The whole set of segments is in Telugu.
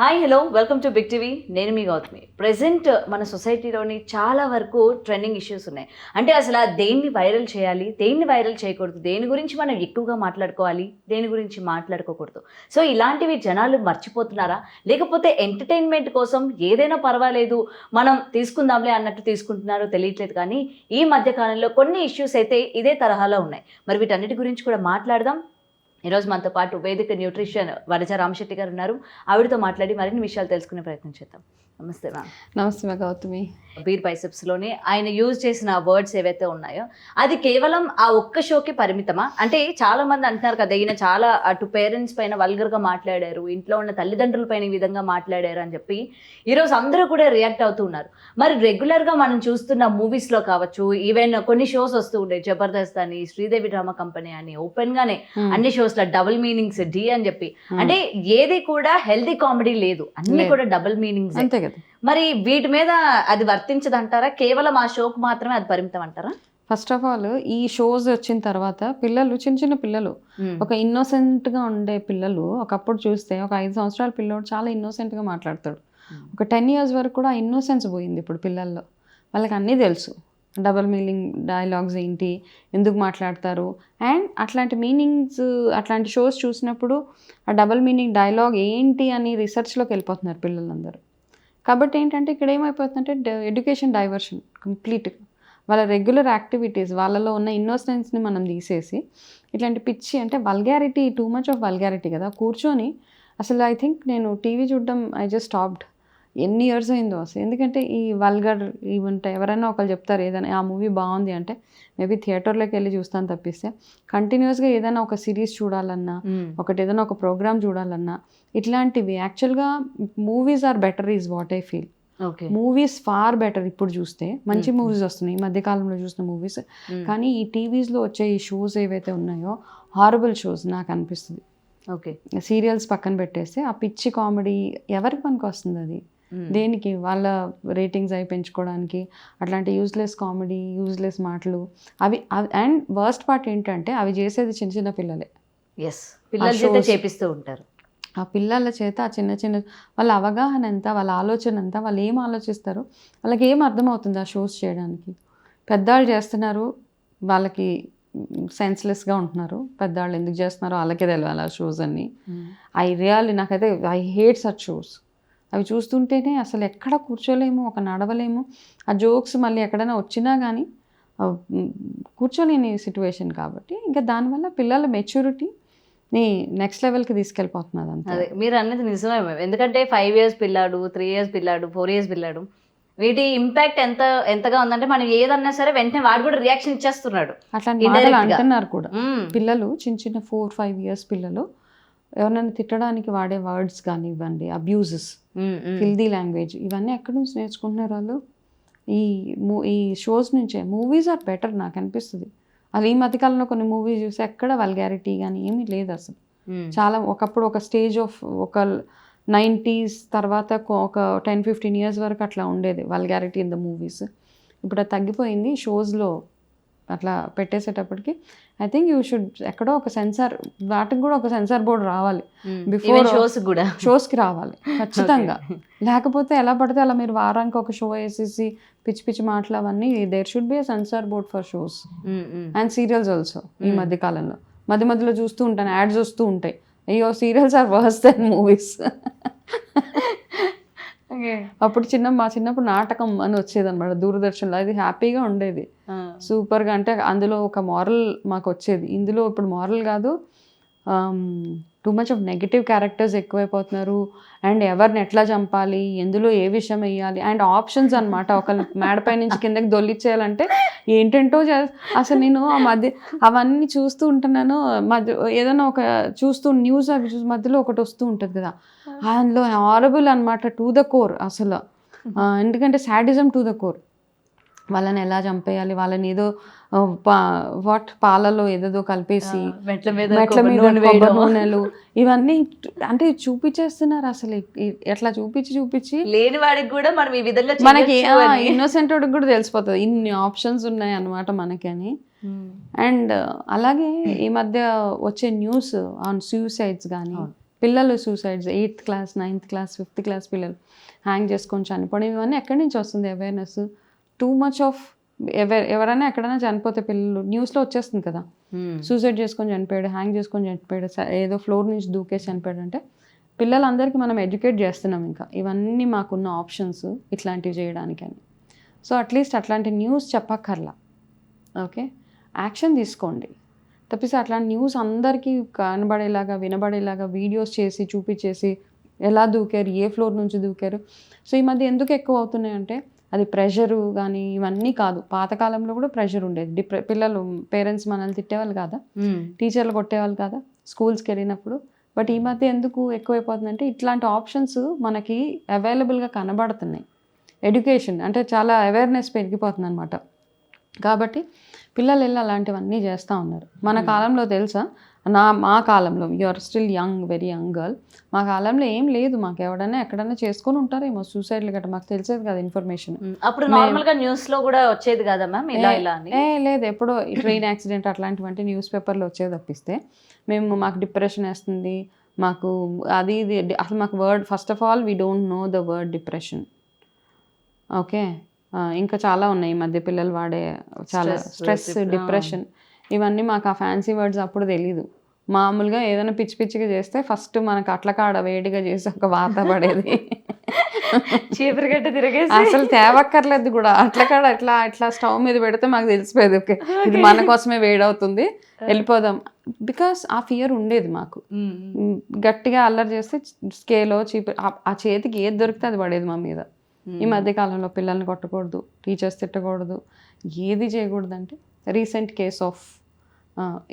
Hi hello welcome to big TV. నేను మీ గౌతమి. ప్రెజెంట్ మన సొసైటీలోని చాలా వరకు ట్రెండింగ్ ఇష్యూస్ ఉన్నాయి. అంటే అసలు దేన్ని వైరల్ చేయాలి, దేన్ని వైరల్ చేయకూడదు, దేని గురించి మనం ఎక్కువగా మాట్లాడుకోవాలి, దేని గురించి మాట్లాడుకోకూడదు. సో ఇలాంటివి జనాలు మర్చిపోతున్నారా, లేకపోతే ఎంటర్టైన్మెంట్ కోసం ఏదైనా పర్వాలేదు మనం తీసుకుందాంలే అన్నట్టు తీసుకుంటున్నారో తెలియట్లేదు. కానీ ఈ మధ్య కాలంలో కొన్ని ఇష్యూస్ అయితే ఇదే తరహాలో ఉన్నాయి. మరి వీటన్నిటి గురించి కూడా మాట్లాడదాం. ఈరోజు మనతో పాటు వేదిక న్యూట్రిషన్ వనజ రామశెట్టి గారు ఉన్నారు. ఆవిడతో మాట్లాడి మరిన్ని విషయాలు తెలుసుకునే ప్రయత్నం చేద్దాం. నమస్తే మ్యామ్. నమస్తే మా గౌతమి. బీర్ బైసెప్స్లోనే ఆయన యూజ్ చేసిన వర్డ్స్ ఏవైతే ఉన్నాయో అది కేవలం ఆ ఒక్క షోకి పరిమితమా? అంటే చాలా మంది అంటున్నారు కదా, ఈయన చాలా అటు పేరెంట్స్ పైన వల్గర్గా మాట్లాడారు, ఇంట్లో ఉన్న తల్లిదండ్రుల పైన ఈ విధంగా మాట్లాడారు అని చెప్పి ఈరోజు అందరూ కూడా రియాక్ట్ అవుతూ ఉన్నారు. మరి రెగ్యులర్గా మనం చూస్తున్న మూవీస్లో కావచ్చు, ఈవెన్ కొన్ని షోస్ వస్తూ ఉంటాయి, జబర్దస్త్ అని, శ్రీదేవి డ్రామా కంపెనీ అని, ఓపెన్గానే అన్ని షోస్లో డబుల్ మీనింగ్స్ డి అని చెప్పి, అంటే ఏది కూడా హెల్దీ కామెడీ లేదు, అన్ని కూడా డబుల్ మీనింగ్స్. అంతే కదా. మరి వీటి మీద అది వర్తించదంటారా? కేవలం ఆ షోకు మాత్రమే అది పరిమితం అంటారా? ఫస్ట్ ఆఫ్ ఆల్ ఈ షోస్ వచ్చిన తర్వాత పిల్లలు, చిన్న చిన్న పిల్లలు, ఒక ఇన్నోసెంట్గా ఉండే పిల్లలు ఒకప్పుడు చూస్తే ఒక 5 సంవత్సరాల పిల్లోడు చాలా ఇన్నోసెంట్గా మాట్లాడతాడు. ఒక 10 years వరకు కూడా ఆ ఇన్నోసెన్స్ పోయింది ఇప్పుడు పిల్లల్లో. వాళ్ళకి అన్నీ తెలుసు, డబుల్ మీనింగ్ డైలాగ్స్ ఏంటి, ఎందుకు మాట్లాడతారు, అండ్ అట్లాంటి మీనింగ్స్, అట్లాంటి షోస్ చూసినప్పుడు ఆ డబుల్ మీనింగ్ డైలాగ్ ఏంటి అని రీసెర్చ్లోకి వెళ్ళిపోతున్నారు పిల్లలందరూ. కాబట్టి ఏంటంటే ఇక్కడ ఏమైపోతుందంటే ఎడ్యుకేషన్ డైవర్షన్ కంప్లీట్గా. వాళ్ళ రెగ్యులర్ యాక్టివిటీస్, వాళ్ళలో ఉన్న ఇన్నోసెన్స్ని మనం తీసేసి ఇట్లాంటి పిచ్చి, అంటే vulgarity, two much of vulgarity కదా. కూర్చొని అసలు ఐ థింక్ నేను టీవీ చూడడం ఐ జస్ట్ స్టాప్డ్. ఎన్ని ఇయర్స్ అయిందో అసలు. ఎందుకంటే ఈ వల్గర్ ఇవి ఉంటాయి. ఎవరైనా ఒకళ్ళు చెప్తారు ఏదైనా ఆ మూవీ బాగుంది అంటే మేబీ థియేటర్లోకి వెళ్ళి చూస్తాను తప్పిస్తే కంటిన్యూస్గా ఏదైనా ఒక సిరీస్ చూడాలన్నా, ఒకటి ఏదైనా ఒక ప్రోగ్రామ్ చూడాలన్నా, ఇట్లాంటివి యాక్చువల్గా movies are better is what I feel. Movies far better. ఇప్పుడు చూస్తే మంచి మూవీస్ వస్తున్నాయి ఈ మధ్యకాలంలో చూసిన మూవీస్. కానీ ఈ టీవీస్లో వచ్చే ఈ షోస్ ఏవైతే ఉన్నాయో హారబుల్ షోస్ నాకు అనిపిస్తుంది. ఓకే, సీరియల్స్ పక్కన పెట్టేస్తే ఆ పిచ్చి కామెడీ ఎవరికి పనికి వస్తుంది? అది దేనికి? వాళ్ళ రేటింగ్స్ అవి పెంచుకోవడానికి అట్లాంటి యూజ్లెస్ కామెడీ, యూజ్లెస్ మాటలు అవి. అండ్ వర్స్ట్ పార్ట్ ఏంటంటే అవి చేసేది చిన్న చిన్న పిల్లలే. ఎస్, పిల్లల చేత చేపిస్తూ ఉంటారు. ఆ పిల్లల చేత ఆ చిన్న చిన్న వాళ్ళ అవగాహన ఎంత, వాళ్ళ ఆలోచన ఎంత, వాళ్ళు ఏం ఆలోచిస్తారు, వాళ్ళకి ఏం అర్థమవుతుంది ఆ షోస్ చేయడానికి? పెద్దవాళ్ళు చేస్తున్నారు, వాళ్ళకి సెన్స్లెస్గా ఉంటున్నారు. పెద్దవాళ్ళు ఎందుకు చేస్తున్నారో వాళ్ళకే తెలియాలి ఆ షోస్ అన్నీ. నాకైతే ఐ హేట్ సచ్ షోస్. అవి చూస్తుంటేనే అసలు ఎక్కడ కూర్చోలేము, ఒక నడవలేము. ఆ జోక్స్ మళ్ళీ ఎక్కడైనా వచ్చినా కానీ కూర్చోలేని సిచ్యువేషన్. కాబట్టి ఇంకా దానివల్ల పిల్లల మెచ్యూరిటీని నెక్స్ట్ లెవెల్కి తీసుకెళ్ళిపోతున్నది అంతే. అదే మీరు అన్నది నిజమే. ఎందుకంటే 5 years పిల్లాడు, 3 years పిల్లాడు, 4 years పిల్లాడు, వీటి ఇంపాక్ట్ ఎంతగా ఉందంటే మనం ఏదన్నా సరే వెంటనే వాడు కూడా రియాక్షన్ ఇచ్చేస్తున్నాడు. అట్లాంటి మాటలు అంటున్నారు కూడా పిల్లలు. చిన్న చిన్న 4-5 years పిల్లలు ఎవరైనా తిట్టడానికి వాడే వర్డ్స్ కానివ్వండి, అబ్యూజెస్, ఫిల్దీ లాంగ్వేజ్, ఇవన్నీ ఎక్కడి నుంచి నేర్చుకుంటున్నారు వాళ్ళు? ఈ షోస్ నుంచే. మూవీస్ ఆర్ బెటర్ నాకు అనిపిస్తుంది. అది ఈ మధ్యకాలంలో కొన్ని మూవీస్ చూసి ఎక్కడ వల్గారిటీ కానీ ఏమీ లేదు అసలు. చాలా ఒకప్పుడు ఒక స్టేజ్ ఆఫ్ ఒక 90s తర్వాత ఒక 10-15 years వరకు అట్లా ఉండేది వల్గారిటీ ఇన్ ద మూవీస్. ఇప్పుడు అది తగ్గిపోయింది. షోస్లో అట్లా పెట్టేసేటప్పటికి ఐ థింక్ యూ షుడ్ ఎక్కడో ఒక సెన్సార్, వాటికి కూడా ఒక సెన్సార్ బోర్డు రావాలి బిఫోర్ షోస్కి రావాలి ఖచ్చితంగా. లేకపోతే ఎలా పడితే అలా మీరు వారానికి ఒక షో వేసేసి పిచ్చి పిచ్చి మాటలు అవన్నీ. There should be a censor board for shows and serials also. ఈ మధ్య కాలంలో మధ్యలో చూస్తూ ఉంటాను, యాడ్స్ వస్తూ ఉంటాయి. అయ్యో, serials are worse than movies. అప్పుడు మా చిన్నప్పుడు నాటకం అని వచ్చేది అనమాట దూరదర్శన్లో. అది హ్యాపీగా ఉండేది, సూపర్గా. అంటే అందులో ఒక మారల్ మాకు వచ్చేది. ఇందులో ఇప్పుడు మారల్ కాదు, too much of negative characters ఎక్కువైపోతున్నారు. అండ్ ఎవరిని ఎట్లా చంపాలి, ఎందులో ఏ విషయం వేయాలి, అండ్ ఆప్షన్స్ అనమాట. ఒకళ్ళు మేడపై నుంచి కిందకి దొల్లిచ్చేయాలంటే ఏంటంటో అసలు నేను ఆ మధ్య అవన్నీ చూస్తూ ఉంటున్నాను. ఏదైనా ఒక చూస్తూ న్యూస్ అవి చూసి మధ్యలో ఒకటి వస్తూ ఉంటుంది కదా, అందులో హారబుల్ అనమాట టు ద కోర్ అసలు. ఎందుకంటే సాడిజం టు ద కోర్. వాళ్ళని ఎలా చంపేయాలి, వాళ్ళని ఏదో పాలలో ఏదేదో కలిపేసి మెట్ల మీద కొబ్బరి నూనెలు ఇవన్నీ అంటే చూపించేస్తున్నారు. అసలు ఎట్లా చూపించి లేని వాడికి కూడా మనం ఈ విధంగా మనకి ఇన్నోసెంట్ వాడికి కూడా తెలిసిపోతుంది ఇన్ని ఆప్షన్స్ ఉన్నాయి అన్నమాట మనకి అని. అండ్ అలాగే ఈ మధ్య వచ్చే న్యూస్ ఆన్ సూసైడ్స్ కానీ పిల్లలు suicides 8th class 9th class 5th class పిల్లలు హ్యాంగ్ చేసుకొని చనిపోవడం ఇవన్నీ ఎక్కడి నుంచి వస్తుంది అవేర్నెస్? టూ మచ్ ఆఫ్ ఎవరైనా ఎక్కడైనా చనిపోతే పిల్లలు న్యూస్లో వచ్చేస్తుంది కదా, సూసైడ్ చేసుకొని చనిపోయాడు, హ్యాంగ్ చేసుకొని చనిపోయాడు, ఏదో ఫ్లోర్ నుంచి దూకేసి చనిపోయాడు అంటే పిల్లలందరికీ మనం ఎడ్యుకేట్ చేస్తున్నాం ఇంకా ఇవన్నీ మాకున్న ఆప్షన్స్ ఇట్లాంటివి చేయడానికని. సో అట్లీస్ట్ అట్లాంటి న్యూస్ చెప్పక్కర్లా, ఓకే, యాక్షన్ తీసుకోండి. తప్పిస్తే అట్లాంటి న్యూస్ అందరికీ కనబడేలాగా వినబడేలాగా వీడియోస్ చేసి చూపించేసి ఎలా దూకారు, ఏ ఫ్లోర్ నుంచి దూకారు. సో ఈ మధ్య ఎందుకు ఎక్కువ అవుతున్నాయంటే అది ప్రెషరు కానీ ఇవన్నీ కాదు, పాతకాలంలో కూడా ప్రెషర్ ఉండేది. పిల్లలు పేరెంట్స్ మనల్ని తిట్టేవాళ్ళు కాదా, టీచర్లు కొట్టేవాళ్ళు కాదా స్కూల్స్కి వెళ్ళినప్పుడు. బట్ ఈ మధ్య ఎందుకు ఎక్కువైపోతుందంటే ఇట్లాంటి ఆప్షన్స్ మనకి అవైలబుల్గా కనబడుతున్నాయి. ఎడ్యుకేషన్ అంటే చాలా అవేర్నెస్ పెరిగిపోతుంది అనమాట. కాబట్టి పిల్లలు వెళ్ళి అలాంటివన్నీ చేస్తూ ఉన్నారు. మన కాలంలో తెలుసా, మా కాలంలో, you are still young, very young girl, మా కాలంలో ఏం లేదు. మాకు ఎవడైనా ఎక్కడైనా చేసుకొని ఉంటారేమో సూసైడ్లు గట్రా, మాకు తెలిసేది కదా ఇన్ఫర్మేషన్. అప్పుడు నార్మల్ గా న్యూస్ లో కూడా వచ్చేది కదా మ్యామ్ ఇలా ఇలా అని? లేదు, ఎప్పుడో ట్రైన్ యాక్సిడెంట్ అట్లాంటివంటి న్యూస్ పేపర్లో వచ్చేది తప్పిస్తే మాకు డిప్రెషన్ వేస్తుంది, మాకు అది ఇది అసలు మాకు word, first of all we don't know the word depression. Okay, ఇంకా చాలా ఉన్నాయి ఈ మధ్య పిల్లలు వాడే చాలా స్ట్రెస్, డిప్రెషన్, ఇవన్నీ మాకు ఆ ఫ్యాన్సీ వర్డ్స్ అప్పుడు తెలీదు. మామూలుగా ఏదైనా పిచ్చి పిచ్చిగా చేస్తే ఫస్ట్ మనకు అట్లకాడ వేడిగా చేసి ఒక వాత పడేది, చీపురుగట్ట తిరిగేసి అసలు తేవక్కర్లేదు కూడా, అట్లకాడ ఇట్లా స్టవ్ మీద పెడితే మాకు తెలిసిపోయేది, ఓకే ఇది మన కోసమే వేడవుతుంది వెళ్ళిపోదాం. బికాస్ ఆ ఫియర్ ఉండేది మాకు. గట్టిగా అల్లరి చేస్తే స్కేలో చీపు ఆ చేతికి ఏది దొరికితే అది పడేది మా మీద. ఈ మధ్య కాలంలో పిల్లల్ని కొట్టకూడదు, టీచర్స్ తిట్టకూడదు, ఏది చేయకూడదు. అంటే రీసెంట్ కేస్ ఆఫ్,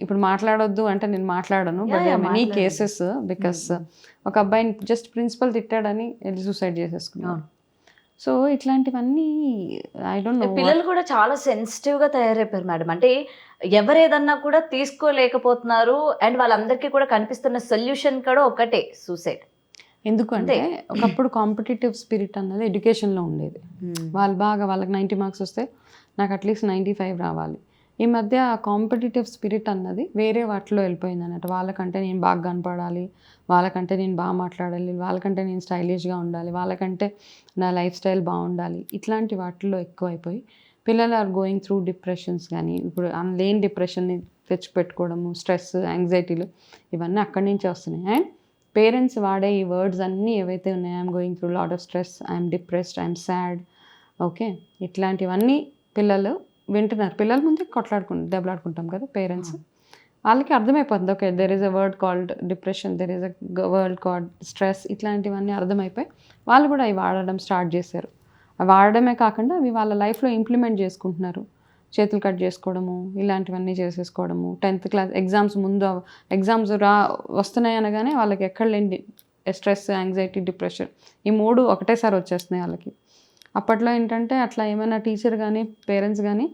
ఇప్పుడు మాట్లాడొద్దు అంటే నేను మాట్లాడను, బట్ మెనీ కేసెస్, బికాస్ ఒక అబ్బాయిని జస్ట్ ప్రిన్సిపల్ తిట్టాడని వెళ్ళి సూసైడ్ చేసేసుకున్నాను. సో ఇట్లాంటివన్నీ ఐ డోంట్ నో. పిల్లలు కూడా చాలా సెన్సిటివ్ గా తయారైపోయారు మేడం. అంటే ఎవరు ఏదన్నా కూడా తీసుకోలేకపోతున్నారు. అండ్ వాళ్ళందరికీ కూడా కనిపిస్తున్న సొల్యూషన్ కూడా ఒకటే, సూసైడ్. ఎందుకంటే ఒకప్పుడు కాంపిటేటివ్ స్పిరిట్ అన్నది ఎడ్యుకేషన్లో ఉండేది. వాళ్ళకి 90 మార్క్స్ వస్తే నాకు అట్లీస్ట్ 95 రావాలి. ఈ మధ్య ఆ కాంపిటేటివ్ స్పిరిట్ అన్నది వేరే వాటిలో వెళ్ళిపోయింది అన్నట్టు. వాళ్ళకంటే నేను బాగా కనపడాలి, వాళ్ళకంటే నేను బాగా మాట్లాడాలి, వాళ్ళకంటే నేను స్టైలిష్గా ఉండాలి, వాళ్ళకంటే నా లైఫ్ స్టైల్ బాగుండాలి, ఇట్లాంటి వాటిల్లో ఎక్కువైపోయి పిల్లలు ఆర్ గోయింగ్ త్రూ డిప్రెషన్స్. కానీ ఇప్పుడు లేని డిప్రెషన్ని తెచ్చిపెట్టుకోవడము, స్ట్రెస్, యాంగ్జైటీలు, ఇవన్నీ అక్కడి నుంచే వస్తున్నాయి. అండ్ పేరెంట్స్ వాడే ఈ వర్డ్స్ అన్నీ ఏవైతే ఉన్నాయో, I'm going through lot of stress, I'm depressed, I'm sad, okay, ఇట్లాంటివన్నీ పిల్లలు వింటున్నారు. పిల్లల ముందే దెబ్బలాడుకుంటాం కదా పేరెంట్స్, వాళ్ళకి అర్థమైపోతుంది, okay there is a word called depression, there is a word called stress, ఇట్లాంటివన్నీ అర్థమైపోయి వాళ్ళు కూడా అవి వాడడం స్టార్ట్ చేశారు. అవి వాడడమే కాకుండా అవి వాళ్ళ లైఫ్లో ఇంప్లిమెంట్ చేసుకుంటున్నారు. చేతులు కట్ చేసుకోవడము, ఇలాంటివన్నీ చేసేసుకోవడము. 10th క్లాస్ ఎగ్జామ్స్ ముందు, ఎగ్జామ్స్ వస్తున్నాయి అనగానే వాళ్ళకి ఎక్కడ లేని స్ట్రెస్, యాంగ్జైటీ, డిప్రెషన్, ఈ 3 ఒకటేసారి వచ్చేస్తున్నాయి వాళ్ళకి. అప్పట్లో ఏంటంటే అట్లా ఏమైనా టీచర్ కానీ పేరెంట్స్ కానీ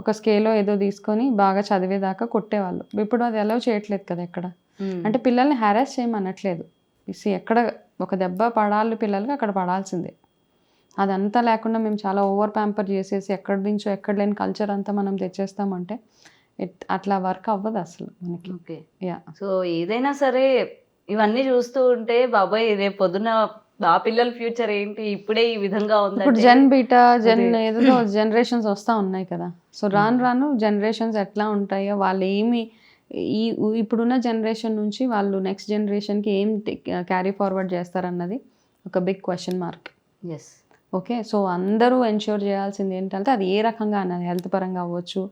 ఒక స్కేలో ఏదో తీసుకొని బాగా చదివేదాకా కొట్టేవాళ్ళు. ఇప్పుడు అది అలౌ చేయట్లేదు కదా ఎక్కడ. అంటే పిల్లల్ని హ్యారాస్ చేయమనట్లేదు, ఎక్కడ ఒక దెబ్బ పడాలి పిల్లలకి అక్కడ పడాల్సిందే. అదంతా లేకుండా మేము చాలా ఓవర్ ప్యాంపర్ చేసేసి ఎక్కడి నుంచో ఎక్కడ లేని కల్చర్ అంతా మనం తెచ్చేస్తామంటే అట్లా వర్క్ అవ్వదు అసలు మనకి. Okay, yeah. సో ఏదైనా సరే ఇవన్నీ చూస్తూ ఉంటే బాబాయ్ రేపు పొద్దున ఆ పిల్లల ఫ్యూచర్ ఏంటి, ఇప్పుడే ఈ విధంగా ఉంది. ఇప్పుడు జెన్ బీటా ఏదో జనరేషన్స్ వస్తూ ఉన్నాయి కదా. సో రాను జనరేషన్స్ ఎట్లా ఉంటాయో, వాళ్ళు ఏమి ఇప్పుడున్న జనరేషన్ నుంచి వాళ్ళు నెక్స్ట్ జనరేషన్కి ఏం క్యారీ ఫార్వర్డ్ చేస్తారన్నది ఒక big question mark. Yes, okay. So అందరూ ఎన్ష్యూర్ చేయాల్సింది ఏంటంటే అది ఏ రకంగా అన్నది, హెల్త్ పరంగా అవ్వచ్చు,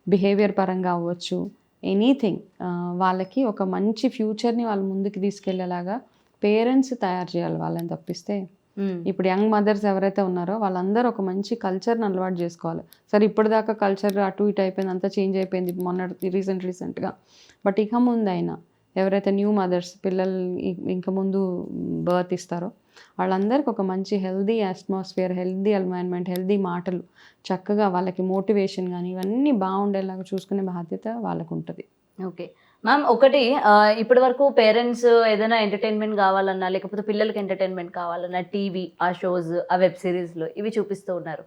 బిహేవియర్ పరంగా అవ్వచ్చు, ఎనీథింగ్, వాళ్ళకి ఒక మంచి ఫ్యూచర్ని వాళ్ళు ముందుకు తీసుకెళ్లేలాగా పేరెంట్స్ తయారు చేయాలి వాళ్ళని. తప్పిస్తే ఇప్పుడు యంగ్ మదర్స్ ఎవరైతే ఉన్నారో వాళ్ళందరూ ఒక మంచి కల్చర్ని అలవాటు చేసుకోవాలి. సరే ఇప్పటిదాకా కల్చర్ అటు ఇటు అయిపోయింది, అంతా చేంజ్ అయిపోయింది రీసెంట్గా. బట్ ఇక ముందు అయినా ఎవరైతే న్యూ మదర్స్ పిల్లలు ఇంకా ముందు బర్త్ ఇస్తారో వాళ్ళందరికీ ఒక మంచి healthy atmosphere, healthy environment, healthy మాటలు, చక్కగా వాళ్ళకి మోటివేషన్ కానీ ఇవన్నీ బాగుండేలాగా చూసుకునే బాధ్యత వాళ్ళకు ఉంటుంది. ఓకే మ్యామ్, ఒకటి ఇప్పటి వరకు పేరెంట్స్ ఏదైనా ఎంటర్టైన్మెంట్ కావాలన్నా, లేకపోతే పిల్లలకి ఎంటర్టైన్మెంట్ కావాలన్నా టీవీ, ఆ షోస్, ఆ వెబ్ సిరీస్లో ఇవి చూపిస్తూ ఉన్నారు.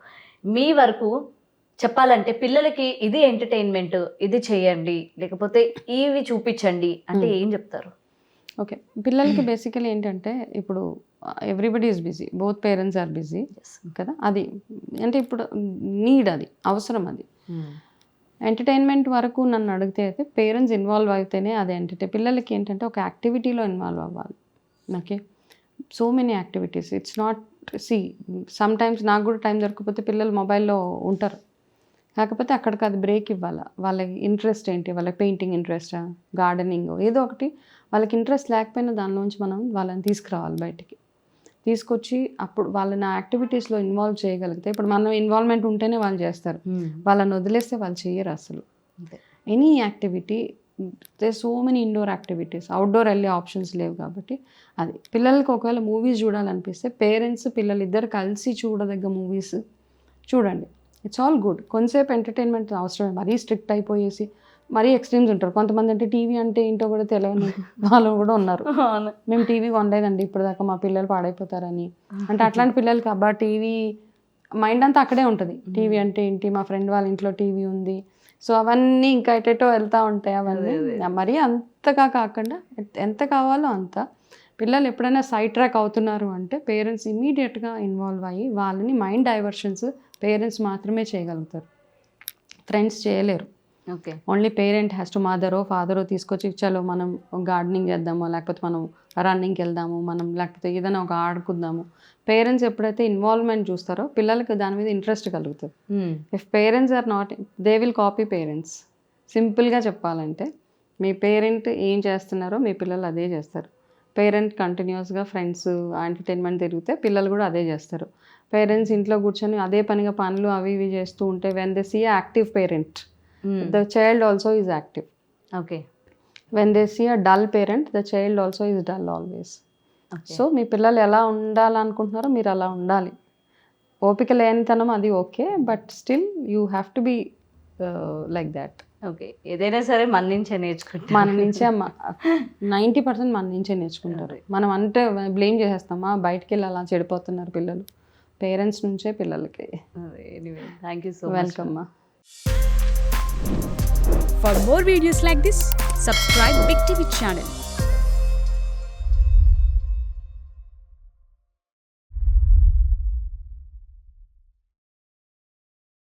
మీ వరకు చెప్పాలంటే పిల్లలకి ఇది ఎంటర్టైన్మెంట్, ఇది చేయండి, లేకపోతే ఇవి చూపించండి అంటే ఏం చెప్తారు? ఓకే, పిల్లలకి బేసికలీ ఏంటంటే ఇప్పుడు everybody is busy, both parents are busy కదా. అది అంటే ఇప్పుడు నీడ్, అది అవసరం. అది ఎంటర్టైన్మెంట్ వరకు నన్ను అడిగితే అయితే పేరెంట్స్ ఇన్వాల్వ్ అయితేనే అది పిల్లలకి ఏంటంటే ఒక యాక్టివిటీలో ఇన్వాల్వ్ అవ్వాలి. Okay, so many activities. It's not some times నాకు కూడా టైం దొరకకపోతే పిల్లలు మొబైల్లో ఉంటారు, కాకపోతే అక్కడికి అది బ్రేక్ ఇవ్వాలి. వాళ్ళకి ఇంట్రెస్ట్ ఏంటి, వాళ్ళకి పెయింటింగ్ ఇంట్రెస్టా, గార్డెనింగ్, ఏదో ఒకటి వాళ్ళకి ఇంట్రెస్ట్ లేకపోయినా దానిలోంచి మనం వాళ్ళని తీసుకురావాలి బయటికి. తీసుకొచ్చి అప్పుడు వాళ్ళని ఆ యాక్టివిటీస్లో ఇన్వాల్వ్ చేయగలిగితే, ఇప్పుడు మనం ఇన్వాల్వ్మెంట్ ఉంటేనే వాళ్ళు చేస్తారు, వాళ్ళని వదిలేస్తే వాళ్ళు చేయరు అసలు. Any activity, so many indoor activities, outdoor వెళ్ళే ఆప్షన్స్ లేవు కాబట్టి అది. పిల్లలకి ఒకవేళ మూవీస్ చూడాలనిపిస్తే పేరెంట్స్ పిల్లలు ఇద్దరు కలిసి చూడదగ్గ మూవీస్ చూడండి. It's all good. కొంతసేపు ఎంటర్టైన్మెంట్ అవసరమే. మరీ స్ట్రిక్ట్ అయిపోయేసి మరీ ఎక్స్ట్రీమ్స్ ఉంటారు కొంతమంది. అంటే టీవీ అంటే ఏంటో కూడా తెలియని వాళ్ళు కూడా ఉన్నారు. మేము టీవీ కొనలేదండి ఇప్పుడు దాకా, మా పిల్లలు పాడైపోతారని. అంటే అట్లాంటి పిల్లలకి అబ్బా టీవీ మైండ్ అంతా అక్కడే ఉంటుంది. టీవీ అంటే ఏంటి, మా ఫ్రెండ్ వాళ్ళ ఇంట్లో టీవీ ఉంది, సో అవన్నీ ఇంకా ఎటెటో వెళ్తూ ఉంటాయి. అవన్నీ మరీ అంతగా కాకుండా ఎంత కావాలో అంత. పిల్లలు ఎప్పుడైనా సైడ్ ట్రాక్ అవుతున్నారు అంటే పేరెంట్స్ ఇమీడియట్గా ఇన్వాల్వ్ అయ్యి వాళ్ళని మైండ్ డైవర్షన్స్ పేరెంట్స్ మాత్రమే చేయగలుగుతారు, ఫ్రెండ్స్ చేయలేరు. Okay, only parent has to, మదరో ఫాదరో తీసుకొచ్చి చలో మనం గార్డెనింగ్ చేద్దాము, లేకపోతే మనం రన్నింగ్కి వెళ్దాము, మనం లేకపోతే ఏదైనా ఒక ఆడుకుందాము. పేరెంట్స్ ఎప్పుడైతే ఇన్వాల్వ్మెంట్ చూస్తారో పిల్లలకి దాని మీద ఇంట్రెస్ట్ కలుగుతుంది. If parents are not, they will copy parents. సింపుల్గా చెప్పాలంటే మీ పేరెంట్ ఏం చేస్తున్నారో మీ పిల్లలు అదే చేస్తారు. పేరెంట్ కంటిన్యూస్గా ఫ్రెండ్స్ ఎంటర్టైన్మెంట్ తిరిగితే పిల్లలు కూడా అదే చేస్తారు. పేరెంట్స్ ఇంట్లో కూర్చొని అదే పనిగా పనులు అవి ఇవి చేస్తూ ఉంటే when they see active parent, the child also is active. Okay. When they see a dull parent, the child also is dull always. Okay. So మీ పిల్లలు ఎలా ఉండాలనుకుంటున్నారో మీరు అలా ఉండాలి. ఓపిక లేనితనం అది okay, but still you have to be like that. Okay, ఏదైనా సరే మన నుంచే నేర్చుకుంటాం. మన నుంచే 90% మన నుంచే నేర్చుకుంటారు. మనం అంటే బ్లేమ్ చేసేస్తామా, బయటికి వెళ్ళి అలా చెడిపోతున్నారు పిల్లలు. పేరెంట్స్ నుంచే పిల్లలకి. Thank you so much. Welcome మా. For more videos like this, subscribe Big TV channel.